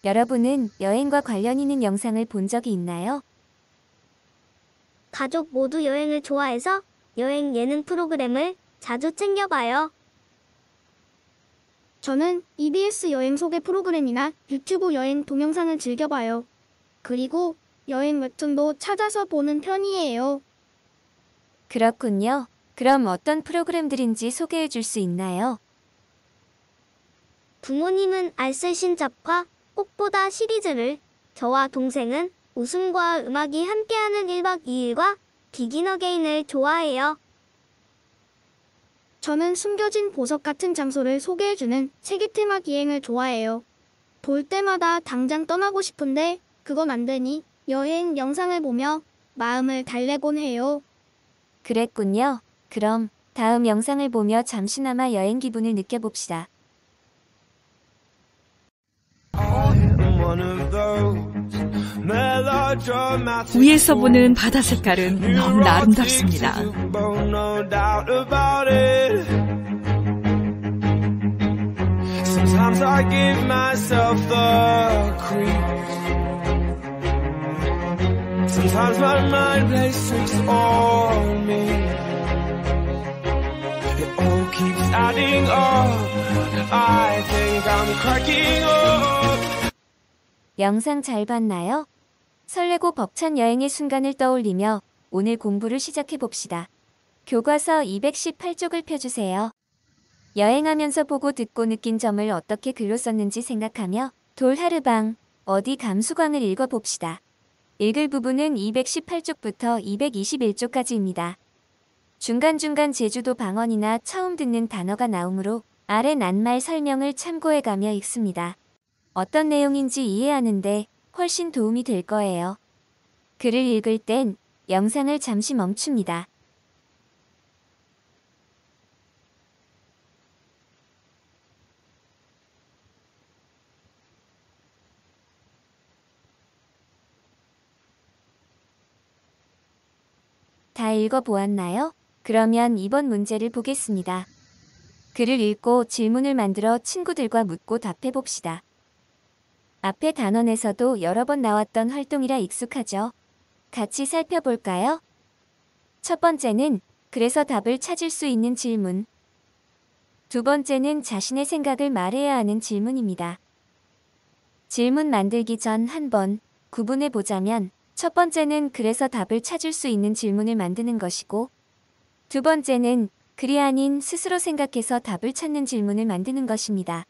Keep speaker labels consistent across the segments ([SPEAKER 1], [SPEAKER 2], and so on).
[SPEAKER 1] 여러분은 여행과 관련 있는 영상을 본 적이 있나요?
[SPEAKER 2] 가족 모두 여행을 좋아해서 여행 예능 프로그램을 자주 챙겨봐요.
[SPEAKER 3] 저는 EBS 여행 소개 프로그램이나 유튜브 여행 동영상을 즐겨봐요. 그리고 여행 웹툰도 찾아서 보는 편이에요.
[SPEAKER 1] 그렇군요. 그럼 어떤 프로그램들인지 소개해 줄 수 있나요?
[SPEAKER 2] 부모님은 알쓸신 잡화 꽃보다 시리즈를, 저와 동생은 웃음과 음악이 함께하는 1박 2일과 비긴 어게인을 좋아해요.
[SPEAKER 3] 저는 숨겨진 보석 같은 장소를 소개해주는 세계 테마 기행을 좋아해요. 볼 때마다 당장 떠나고 싶은데 그건 안 되니 여행 영상을 보며 마음을 달래곤 해요.
[SPEAKER 1] 그랬군요. 그럼 다음 영상을 보며 잠시나마 여행 기분을 느껴봅시다.
[SPEAKER 4] 위에서 보는 바다 색깔은 너무나 아름답습니다. Sometimes I give myself the creeps. Sometimes my mind plays tricks on me. It all keeps adding up. I think I'm cracking up.
[SPEAKER 1] 영상 잘 봤나요? 설레고 벅찬 여행의 순간을 떠올리며 오늘 공부를 시작해 봅시다. 교과서 218쪽을 펴주세요. 여행하면서 보고 듣고 느낀 점을 어떻게 글로 썼는지 생각하며 돌하르방, 어디 감수광을 읽어봅시다. 읽을 부분은 218쪽부터 221쪽까지입니다. 중간중간 제주도 방언이나 처음 듣는 단어가 나오므로 아래 낱말 설명을 참고해가며 읽습니다. 어떤 내용인지 이해하는데 훨씬 도움이 될 거예요. 글을 읽을 땐 영상을 잠시 멈춥니다. 다 읽어보았나요? 그러면 이번 문제를 보겠습니다. 글을 읽고 질문을 만들어 친구들과 묻고 답해봅시다. 앞에 단원에서도 여러 번 나왔던 활동이라 익숙하죠? 같이 살펴볼까요? 첫 번째는 그래서 답을 찾을 수 있는 질문. 두 번째는 자신의 생각을 말해야 하는 질문입니다. 질문 만들기 전 한번 구분해 보자면 첫 번째는 그래서 답을 찾을 수 있는 질문을 만드는 것이고 두 번째는 글이 아닌 스스로 생각해서 답을 찾는 질문을 만드는 것입니다.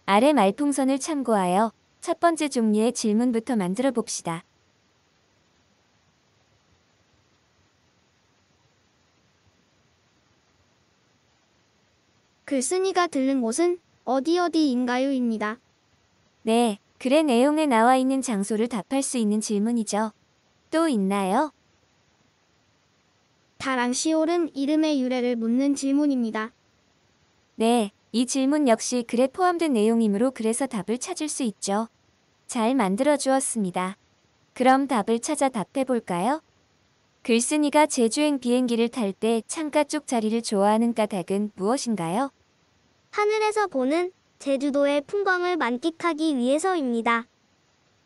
[SPEAKER 1] 아래 말풍선을 참고하여 첫 번째 종류의 질문부터 만들어 봅시다.
[SPEAKER 3] 글쓴이가 들른 곳은 어디인가요?입니다.
[SPEAKER 1] 네, 글의 내용에 나와 있는 장소를 답할 수 있는 질문이죠. 또 있나요?
[SPEAKER 3] 다랑시오름 이름의 유래를 묻는 질문입니다.
[SPEAKER 1] 네, 이 질문 역시 글에 포함된 내용이므로 그래서 답을 찾을 수 있죠. 잘 만들어 주었습니다. 그럼 답을 찾아 답해 볼까요? 글쓴이가 제주행 비행기를 탈 때 창가 쪽 자리를 좋아하는 까닭은 무엇인가요?
[SPEAKER 2] 하늘에서 보는 제주도의 풍광을 만끽하기 위해서입니다.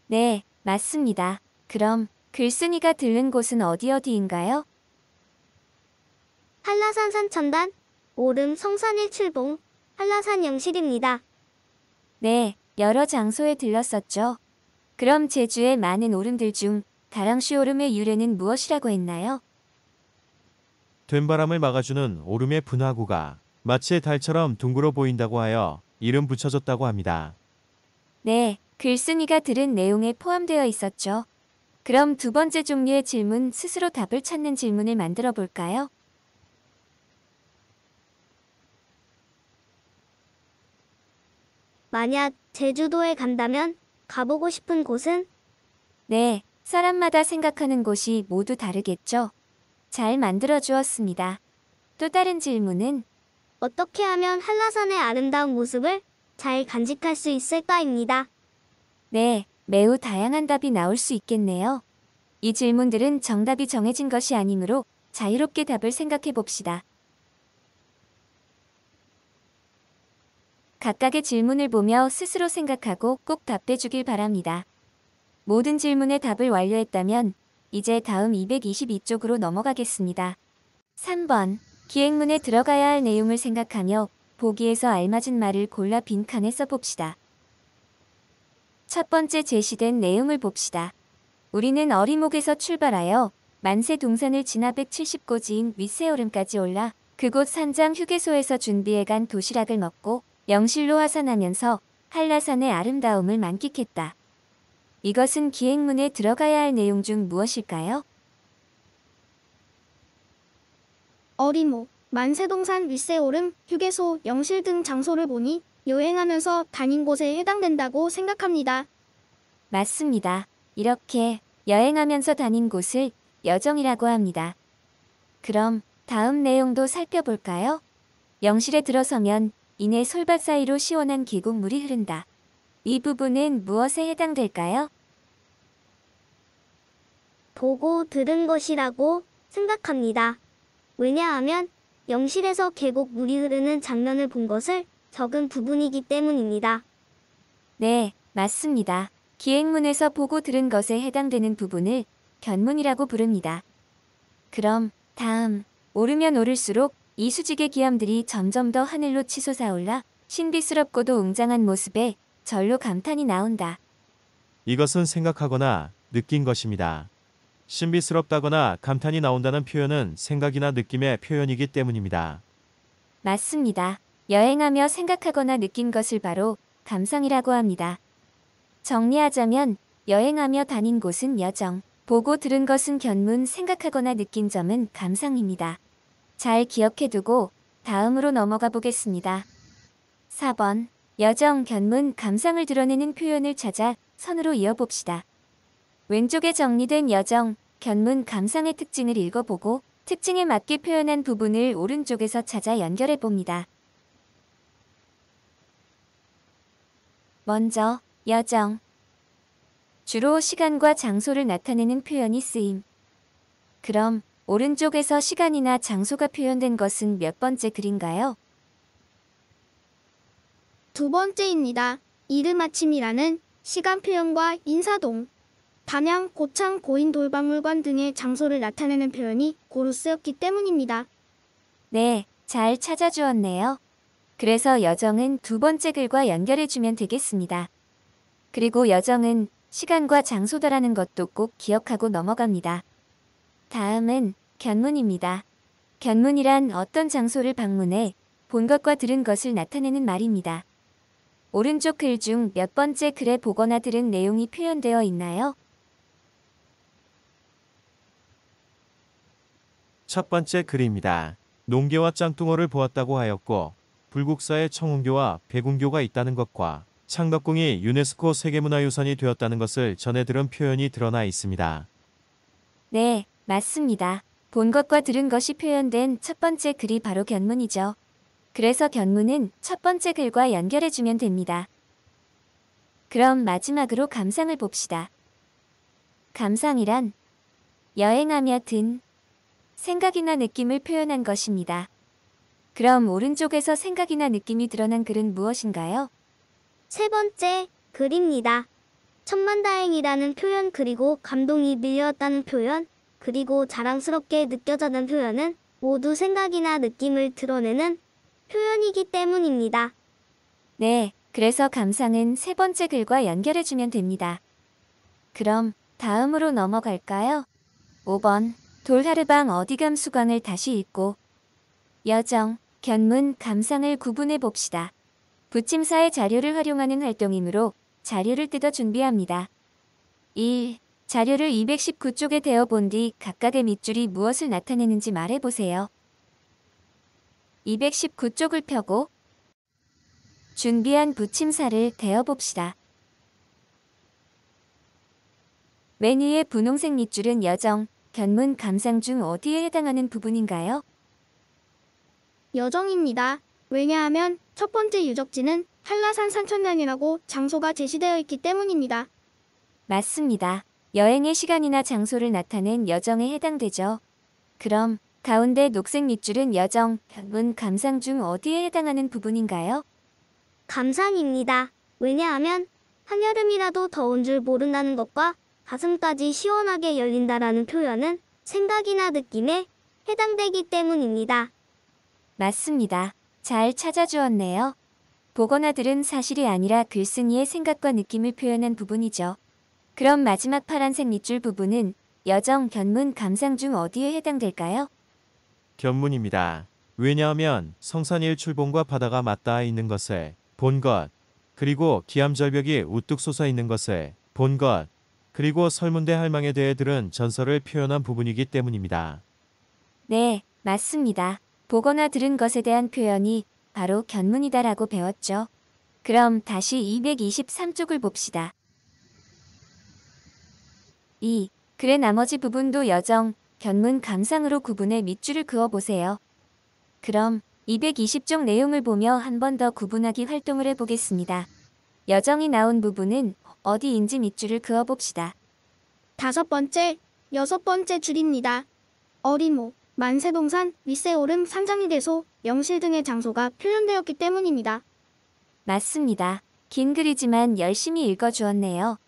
[SPEAKER 1] 네, 맞습니다. 그럼 글쓴이가 들른 곳은 어디인가요?
[SPEAKER 2] 한라산 산천단, 오름 성산일출봉, 한라산 영실입니다.
[SPEAKER 1] 네, 여러 장소에 들렀었죠. 그럼 제주의 많은 오름들 중 다랑시 오름의 유래는 무엇이라고 했나요?
[SPEAKER 5] 된바람을 막아주는 오름의 분화구가 마치 달처럼 둥그러 보인다고 하여 이름 붙여졌다고 합니다.
[SPEAKER 1] 네, 글쓴이가 들은 내용에 포함되어 있었죠. 그럼 두 번째 종류의 질문, 스스로 답을 찾는 질문을 만들어 볼까요?
[SPEAKER 2] 만약 제주도에 간다면 가보고 싶은 곳은?
[SPEAKER 1] 네, 사람마다 생각하는 곳이 모두 다르겠죠. 잘 만들어 주었습니다. 또 다른 질문은?
[SPEAKER 2] 어떻게 하면 한라산의 아름다운 모습을 잘 간직할 수 있을까입니다.
[SPEAKER 1] 네, 매우 다양한 답이 나올 수 있겠네요. 이 질문들은 정답이 정해진 것이 아니므로 자유롭게 답을 생각해 봅시다. 각각의 질문을 보며 스스로 생각하고 꼭 답해주길 바랍니다. 모든 질문에 답을 완료했다면 이제 다음 222쪽으로 넘어가겠습니다. 3번. 기행문에 들어가야 할 내용을 생각하며 보기에서 알맞은 말을 골라 빈칸에 써봅시다. 첫 번째 제시된 내용을 봅시다. 우리는 어리목에서 출발하여 만세 동산을 지나 170고지인 윗세오름까지 올라 그곳 산장 휴게소에서 준비해간 도시락을 먹고 영실로 하산하면서 한라산의 아름다움을 만끽했다. 이것은 기행문에 들어가야 할 내용 중 무엇일까요?
[SPEAKER 3] 어리목, 만세동산 윗세오름, 휴게소, 영실 등 장소를 보니 여행하면서 다닌 곳에 해당된다고 생각합니다.
[SPEAKER 1] 맞습니다. 이렇게 여행하면서 다닌 곳을 여정이라고 합니다. 그럼 다음 내용도 살펴볼까요? 영실에 들어서면 이내 솔밭 사이로 시원한 계곡물이 흐른다. 이 부분은 무엇에 해당될까요?
[SPEAKER 2] 보고 들은 것이라고 생각합니다. 왜냐하면 영실에서 계곡 물이 흐르는 장면을 본 것을 적은 부분이기 때문입니다.
[SPEAKER 1] 네, 맞습니다. 기행문에서 보고 들은 것에 해당되는 부분을 견문이라고 부릅니다. 그럼 다음, 오르면 오를수록 이수직의 기암들이 점점 더 하늘로 치솟아올라 신비스럽고도 웅장한 모습에 절로 감탄이 나온다.
[SPEAKER 5] 이것은 생각하거나 느낀 것입니다. 신비스럽다거나 감탄이 나온다는 표현은 생각이나 느낌의 표현이기 때문입니다.
[SPEAKER 1] 맞습니다. 여행하며 생각하거나 느낀 것을 바로 감상이라고 합니다. 정리하자면 여행하며 다닌 곳은 여정, 보고 들은 것은 견문, 생각하거나 느낀 점은 감상입니다. 잘 기억해두고 다음으로 넘어가 보겠습니다. 4번. 여정, 견문, 감상을 드러내는 표현을 찾아 선으로 이어봅시다. 왼쪽에 정리된 여정, 견문, 감상의 특징을 읽어보고 특징에 맞게 표현한 부분을 오른쪽에서 찾아 연결해봅니다. 먼저 여정. 주로 시간과 장소를 나타내는 표현이 쓰임. 그럼 오른쪽에서 시간이나 장소가 표현된 것은 몇 번째 글인가요?
[SPEAKER 3] 두 번째입니다. 이른 아침이라는 시간 표현과 인사동, 담양, 고창, 고인 돌박물관 등의 장소를 나타내는 표현이 고루 쓰였기 때문입니다.
[SPEAKER 1] 네, 잘 찾아주었네요. 그래서 여정은 두 번째 글과 연결해주면 되겠습니다. 그리고 여정은 시간과 장소다라는 것도 꼭 기억하고 넘어갑니다. 다음은 견문입니다. 견문이란 어떤 장소를 방문해 본 것과 들은 것을 나타내는 말입니다. 오른쪽 글 중 몇 번째 글에 보거나 들은 내용이 표현되어 있나요?
[SPEAKER 5] 첫 번째 글입니다. 농계와 짱뚱어를 보았다고 하였고 불국사에 청운교와 백운교가 있다는 것과 창덕궁이 유네스코 세계문화유산이 되었다는 것을 전해 들은 표현이 드러나 있습니다.
[SPEAKER 1] 네, 맞습니다. 본 것과 들은 것이 표현된 첫 번째 글이 바로 견문이죠. 그래서 견문은 첫 번째 글과 연결해주면 됩니다. 그럼 마지막으로 감상을 봅시다. 감상이란 여행하며 든 생각이나 느낌을 표현한 것입니다. 그럼 오른쪽에서 생각이나 느낌이 드러난 글은 무엇인가요?
[SPEAKER 2] 세 번째 글입니다. 천만다행이라는 표현, 그리고 감동이 밀려왔다는 표현, 그리고 자랑스럽게 느껴졌다는 표현은 모두 생각이나 느낌을 드러내는 표현이기 때문입니다.
[SPEAKER 1] 네, 그래서 감상은 세 번째 글과 연결해주면 됩니다. 그럼 다음으로 넘어갈까요? 5번. 돌하르방 어디감 수광을 다시 읽고 여정, 견문, 감상을 구분해 봅시다. 부침사의 자료를 활용하는 활동이므로 자료를 뜯어 준비합니다. 1. 자료를 219쪽에 대어 본 뒤 각각의 밑줄이 무엇을 나타내는지 말해보세요. 219쪽을 펴고 준비한 부침사를 대어봅시다. 맨 위의 분홍색 밑줄은 여정, 견문, 감상 중 어디에 해당하는 부분인가요?
[SPEAKER 3] 여정입니다. 왜냐하면 첫 번째 유적지는 한라산 산천량이라고 장소가 제시되어 있기 때문입니다.
[SPEAKER 1] 맞습니다. 여행의 시간이나 장소를 나타낸 여정에 해당되죠. 그럼 가운데 녹색 밑줄은 여정, 견문, 감상 중 어디에 해당하는 부분인가요?
[SPEAKER 2] 감상입니다. 왜냐하면 한여름이라도 더운 줄 모른다는 것과 가슴까지 시원하게 열린다라는 표현은 생각이나 느낌에 해당되기 때문입니다.
[SPEAKER 1] 맞습니다. 잘 찾아주었네요. 보거나 들은 사실이 아니라 글쓴이의 생각과 느낌을 표현한 부분이죠. 그럼 마지막 파란색 밑줄 부분은 여정, 견문, 감상 중 어디에 해당될까요?
[SPEAKER 5] 견문입니다. 왜냐하면 성산일 출봉과 바다가 맞닿아 있는 것을 본 것, 그리고 기암절벽이 우뚝 솟아 있는 것을 본 것, 그리고 설문대 할망에 대해 들은 전설을 표현한 부분이기 때문입니다.
[SPEAKER 1] 네, 맞습니다. 보거나 들은 것에 대한 표현이 바로 견문이다라고 배웠죠. 그럼 다시 223쪽을 봅시다. 글의 나머지 부분도 여정, 견문, 감상으로 구분해 밑줄을 그어보세요. 그럼 220쪽 내용을 보며 한 번 더 구분하기 활동을 해보겠습니다. 여정이 나온 부분은 어디인지 밑줄을 그어봅시다.
[SPEAKER 3] 5번째, 6번째 줄입니다. 어리모, 만세동산, 윗세오름, 산장리대소, 영실 등의 장소가 표현되었기 때문입니다.
[SPEAKER 1] 맞습니다. 긴 글이지만 열심히 읽어주었네요.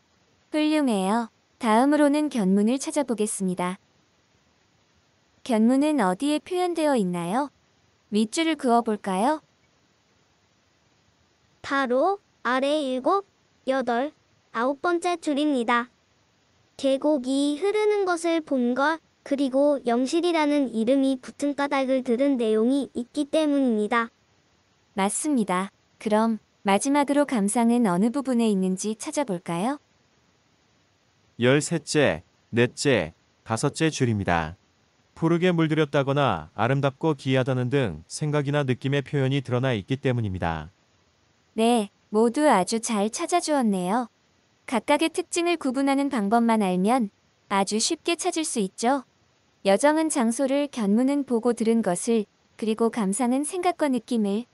[SPEAKER 1] 훌륭해요. 다음으로는 견문을 찾아보겠습니다. 견문은 어디에 표현되어 있나요? 밑줄을 그어볼까요?
[SPEAKER 2] 바로 아래 7, 8, 9번째 줄입니다. 계곡이 흐르는 것을 본 것, 그리고 영실이라는 이름이 붙은 까닭을 들은 내용이 있기 때문입니다.
[SPEAKER 1] 맞습니다. 그럼 마지막으로 감상은 어느 부분에 있는지 찾아볼까요?
[SPEAKER 5] 13째, 넷째, 5째 줄입니다. 푸르게 물들였다거나 아름답고 기이하다는 등 생각이나 느낌의 표현이 드러나 있기 때문입니다.
[SPEAKER 1] 네, 모두 아주 잘 찾아주었네요. 각각의 특징을 구분하는 방법만 알면 아주 쉽게 찾을 수 있죠. 여정은 장소를, 견문은 보고 들은 것을, 그리고 감상은 생각과 느낌을.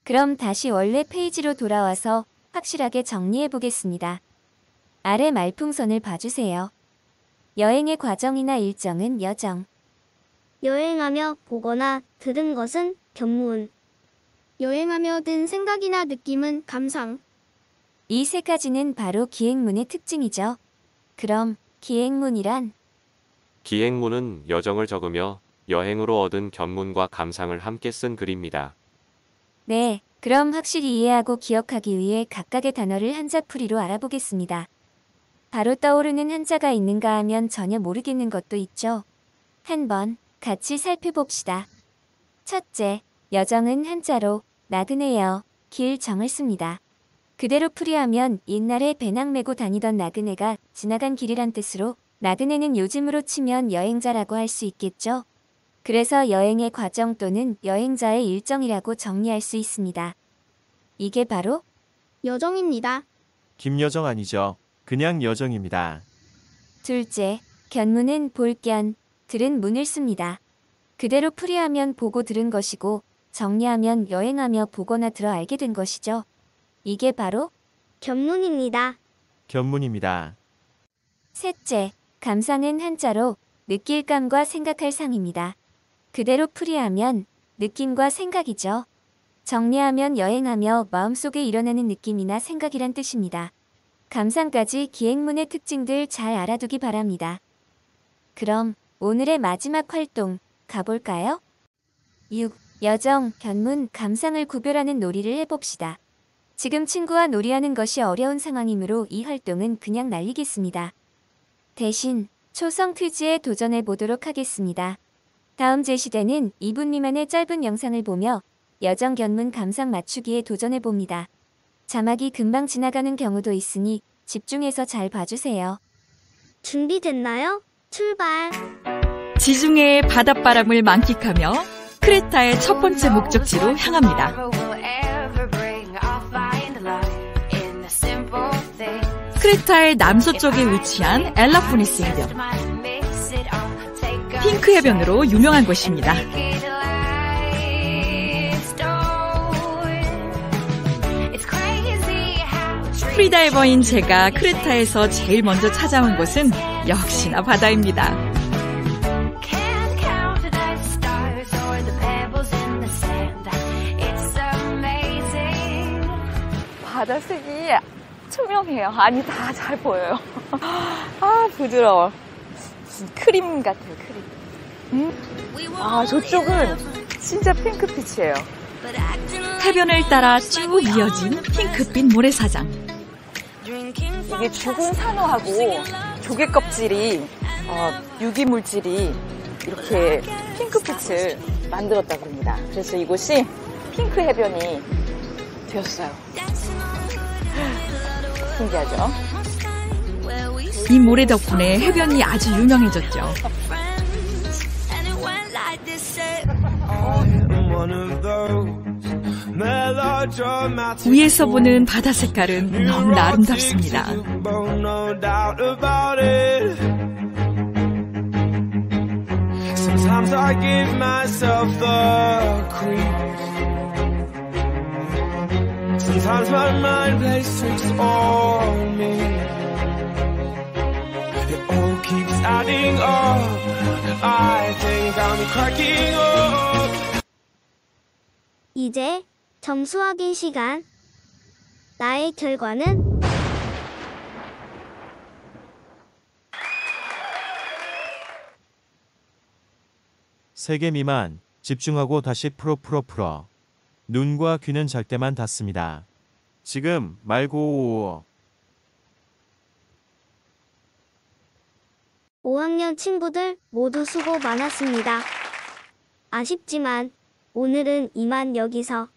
[SPEAKER 1] 그럼 다시 원래 페이지로 돌아와서 확실하게 정리해 보겠습니다. 아래 말풍선을 봐주세요. 여행의 과정이나 일정은 여정.
[SPEAKER 2] 여행하며 보거나 들은 것은 견문.
[SPEAKER 3] 여행하며 든 생각이나 느낌은 감상.
[SPEAKER 1] 이 세 가지는 바로 기행문의 특징이죠. 그럼 기행문이란?
[SPEAKER 6] 기행문은 여정을 적으며 여행으로 얻은 견문과 감상을 함께 쓴 글입니다.
[SPEAKER 1] 네, 그럼 확실히 이해하고 기억하기 위해 각각의 단어를 한자풀이로 알아보겠습니다. 바로 떠오르는 한자가 있는가 하면 전혀 모르겠는 것도 있죠. 한번 같이 살펴봅시다. 첫째, 여정은 한자로 나그네여, 길정을 씁니다. 그대로 풀이하면 옛날에 배낭 메고 다니던 나그네가 지나간 길이란 뜻으로 나그네는 요즘으로 치면 여행자라고 할 수 있겠죠. 그래서 여행의 과정 또는 여행자의 일정이라고 정리할 수 있습니다. 이게 바로
[SPEAKER 3] 여정입니다.
[SPEAKER 5] 김여정 아니죠. 그냥 여정입니다.
[SPEAKER 1] 둘째, 견문은 볼견, 들은 문을 씁니다. 그대로 풀이하면 보고 들은 것이고 정리하면 여행하며 보거나 들어 알게 된 것이죠. 이게 바로
[SPEAKER 2] 견문입니다.
[SPEAKER 5] 견문입니다.
[SPEAKER 1] 셋째, 감상은 한자로 느낄감과 생각할 상입니다. 그대로 풀이하면 느낌과 생각이죠. 정리하면 여행하며 마음속에 일어나는 느낌이나 생각이란 뜻입니다. 감상까지 기행문의 특징들 잘 알아두기 바랍니다. 그럼 오늘의 마지막 활동 가볼까요? 6. 여정, 견문, 감상을 구별하는 놀이를 해봅시다. 지금 친구와 놀이하는 것이 어려운 상황이므로 이 활동은 그냥 날리겠습니다. 대신 초성 퀴즈에 도전해 보도록 하겠습니다. 다음 제시되는 2분 미만의 짧은 영상을 보며 여정, 견문, 감상 맞추기에 도전해 봅니다. 자막이 금방 지나가는 경우도 있으니 집중해서 잘 봐주세요.
[SPEAKER 2] 준비됐나요? 출발!
[SPEAKER 7] 지중해의 바닷바람을 만끽하며 크레타의 첫 번째 목적지로 향합니다. 크레타의 남서쪽에 위치한 엘라푸니스 해변. 핑크 해변으로 유명한 곳입니다. 프리다이버인 제가 크레타에서 제일 먼저 찾아온 곳은 역시나 바다입니다.
[SPEAKER 8] 바다색이 투명해요. 아니, 다 잘 보여요. 아, 부드러워. 무슨 크림 같아요, 크림. 아, 저쪽은 진짜 핑크빛이에요.
[SPEAKER 7] 해변을 따라 쭉 이어진 핑크빛 모래사장.
[SPEAKER 8] 이게 죽은 산호하고 조개 껍질이, 유기물질이 이렇게 핑크빛을 만들었다고 합니다. 그래서 이곳이 핑크 해변이 되었어요. 신기하죠?
[SPEAKER 7] 이 모래 덕분에 해변이 아주 유명해졌죠. 위에서 보는 바다 색깔은 너무나 아름답습니다.
[SPEAKER 4] Sometimes I give myself the creep. Sometimes my mind plays tricks on me. It all keeps adding up. I think I'm cracking up.
[SPEAKER 2] 이제 점수 확인 시간. 나의 결과는
[SPEAKER 5] 3개 미만. 집중하고 다시 풀어. 눈과 귀는 잘 때만 닫습니다. 지금 말고
[SPEAKER 2] 5학년 친구들 모두 수고 많았습니다. 아쉽지만 오늘은 이만 여기서